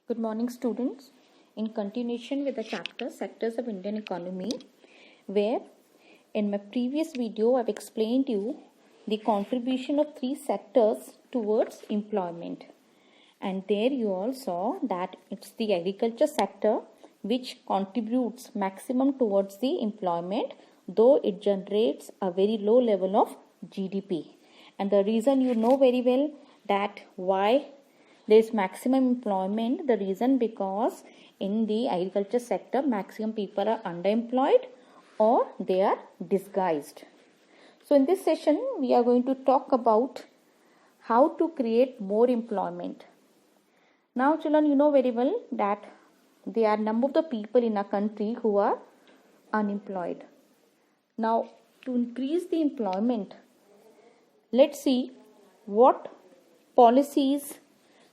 Good morning, students. In continuation with the chapter Sectors of Indian Economy, where in my previous video I've explained you the contribution of three sectors towards employment. And there you all saw that it's the agriculture sector which contributes maximum towards the employment, though it generates a very low level of GDP. And the reason you know very well that why there is maximum employment, the reason because in the agriculture sector maximum people are underemployed or they are disguised. So in this session we are going to talk about how to create more employment. Now children, you know very well that there are number of the people in our country who are unemployed. Now to increase the employment, let's see what policies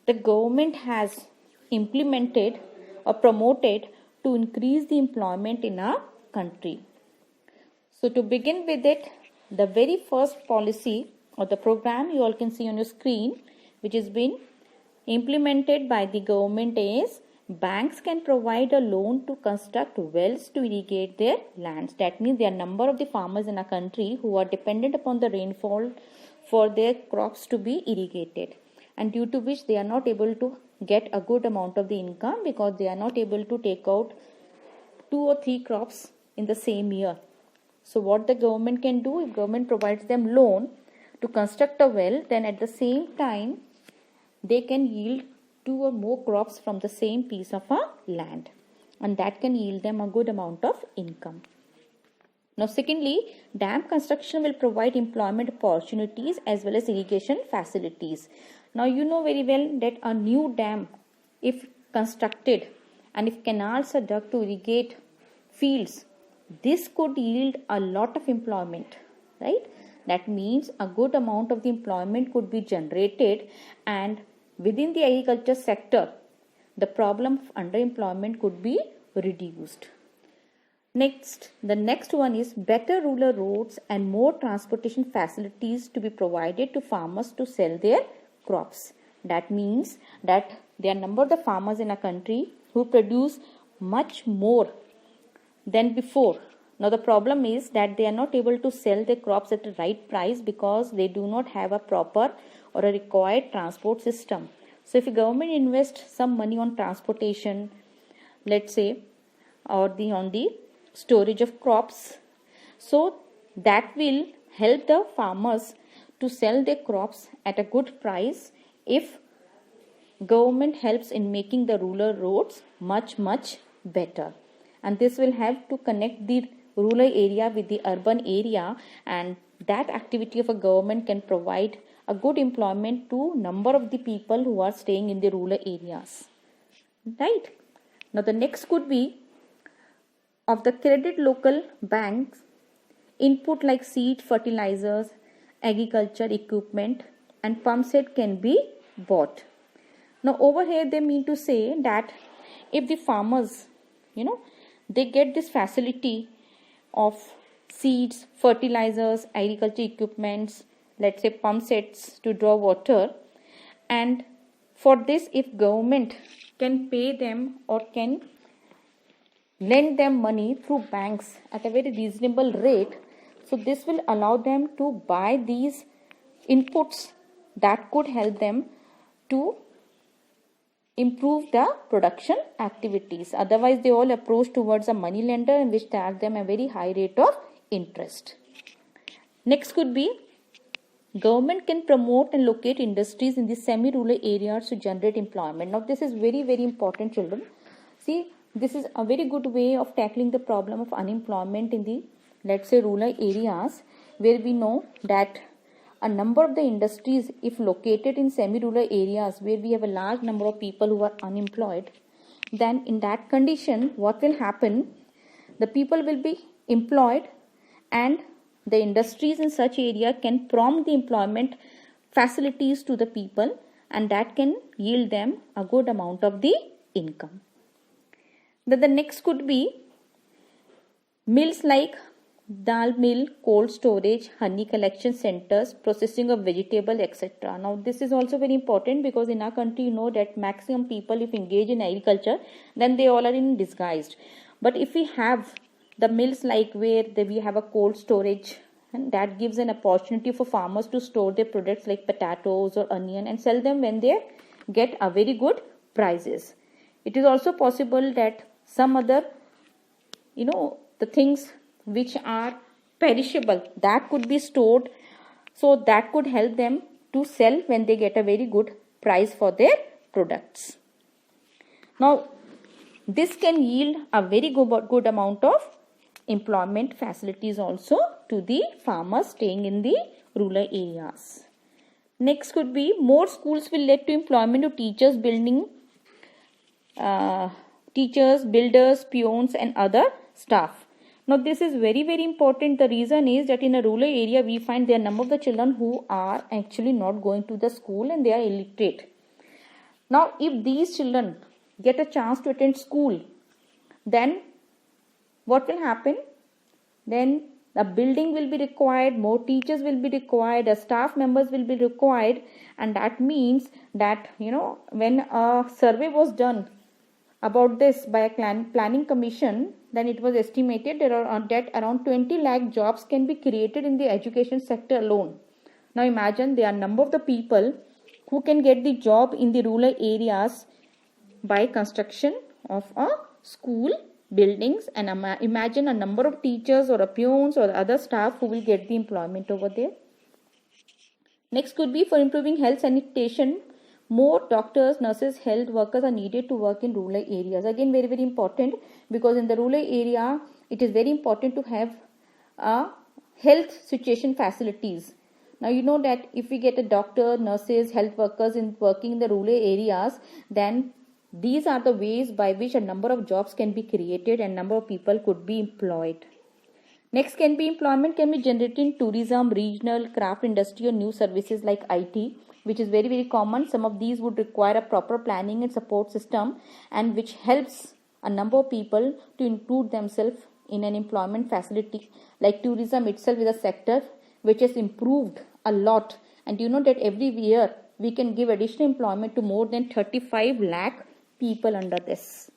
the government has implemented or promoted to increase the employment in our country. So to begin with it, the very first policy or the program you all can see on your screen, which has been implemented by the government, is banks can provide a loan to construct wells to irrigate their lands. That means there are a number of the farmers in our country who are dependent upon the rainfall for their crops to be irrigated, and due to which they are not able to get a good amount of the income because they are not able to take out 2 or 3 crops in the same year. So what the government can do, if government provides them loan to construct a well, then at the same time they can yield 2 or more crops from the same piece of a land, and that can yield them a good amount of income. Now secondly, dam construction will provide employment opportunities as well as irrigation facilities. Now you know very well that a new dam, if constructed and if canals are dug to irrigate fields, this could yield a lot of employment, right? That means a good amount of the employment could be generated, and within the agriculture sector, the problem of underemployment could be reduced. Next, the next one is better rural roads and more transportation facilities to be provided to farmers to sell their crops. That means that there are a number of the farmers in our country who produce much more than before. Now the problem is that they are not able to sell their crops at the right price because they do not have a proper or a required transport system. So if the government invests some money on transportation, let's say, or on the storage of crops, so that will help the farmers to sell their crops at a good price if government helps in making the rural roads much better. And this will help to connect the rural area with the urban area, and that activity of a government can provide a good employment to number of the people who are staying in the rural areas, right? Now the next could be of the credit local banks input like seed, fertilizers, agriculture equipment and pump set can be bought. Now over here they mean to say that if the farmers, they get this facility of seeds, fertilizers, agriculture equipments, let's say pump sets to draw water, and for this if government can pay them or can lend them money through banks at a very reasonable rate, so this will allow them to buy these inputs that could help them to improve the production activities. Otherwise they all approach towards a money lender and which charge them a very high rate of interest. Next could be government can promote and locate industries in the semi-rural areas to generate employment. Now this is very important, children. See, this is a very good way of tackling the problem of unemployment in the, let's say, rural areas, where we know that a number of the industries, if located in semi-rural areas where we have a large number of people who are unemployed, then in that condition, what will happen? The people will be employed and the industries in such area can prompt the employment facilities to the people, and that can yield them a good amount of the income. Then the next could be mills like dal mill, cold storage, honey collection centers, processing of vegetable, etc. Now this is also very important because in our country you know that maximum people if engage in agriculture then they all are in disguised. But if we have the mills like where we have a cold storage, and that gives an opportunity for farmers to store their products like potatoes or onion and sell them when they get a very good prices. It is also possible that some other the things which are perishable that could be stored, so that could help them to sell when they get a very good price for their products. Now this can yield a very good amount of employment facilities also to the farmers staying in the rural areas. Next could be more schools will lead to employment of teachers, builders, peons and other staff. Now this is very important. The reason is that in a rural area we find there are number of the children who are actually not going to the school and they are illiterate. Now if these children get a chance to attend school, then what will happen? Then a building will be required, more teachers will be required, staff members will be required, and that means that when a survey was done about this by a planning commission, then it was estimated that around 20 lakh jobs can be created in the education sector alone. Now imagine there are number of the people who can get the job in the rural areas by construction of a school buildings, and imagine a number of teachers or peons or other staff who will get the employment over there. Next could be for improving health sanitation. More doctors, nurses, health workers are needed to work in rural areas. Again very important, because in the rural area it is very important to have a health situation facilities. Now you know that if we get a doctor, nurses, health workers working in the rural areas, then these are the ways by which a number of jobs can be created and number of people could be employed. Next employment can be generated in tourism, regional, craft industry or new services like IT, which is very common. Some of these would require a proper planning and support system, and which helps a number of people to include themselves in an employment facility. Like tourism itself is a sector which has improved a lot, and you know that every year we can give additional employment to more than 35 lakh people under this.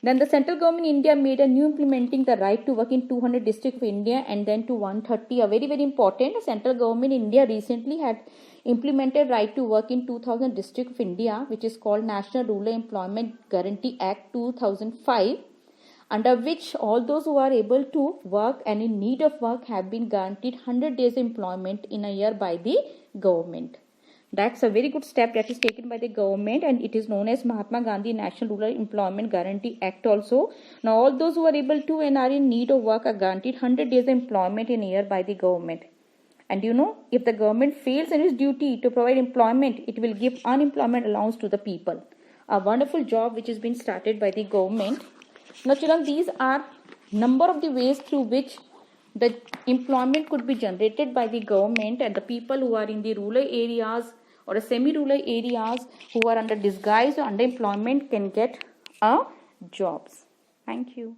Then the central government in India made a new implementing the right to work in 200 districts of India and then to 130. A very important, central government in India recently had implemented right to work in 2000 districts of India, which is called National Rural Employment Guarantee Act 2005, under which all those who are able to work and in need of work have been guaranteed 100 days employment in a year by the government. That's a very good step that is taken by the government, and it is known as Mahatma Gandhi National Rural Employment Guarantee Act also. Now all those who are able to and are in need of work are guaranteed 100 days employment in a year by the government. And if the government fails in its duty to provide employment, it will give unemployment allowance to the people. A wonderful job which has been started by the government. Now children, these are number of the ways through which the employment could be generated by the government, and the people who are in the rural areas or semi-rural areas who are under disguise or underemployment can get jobs. Thank you.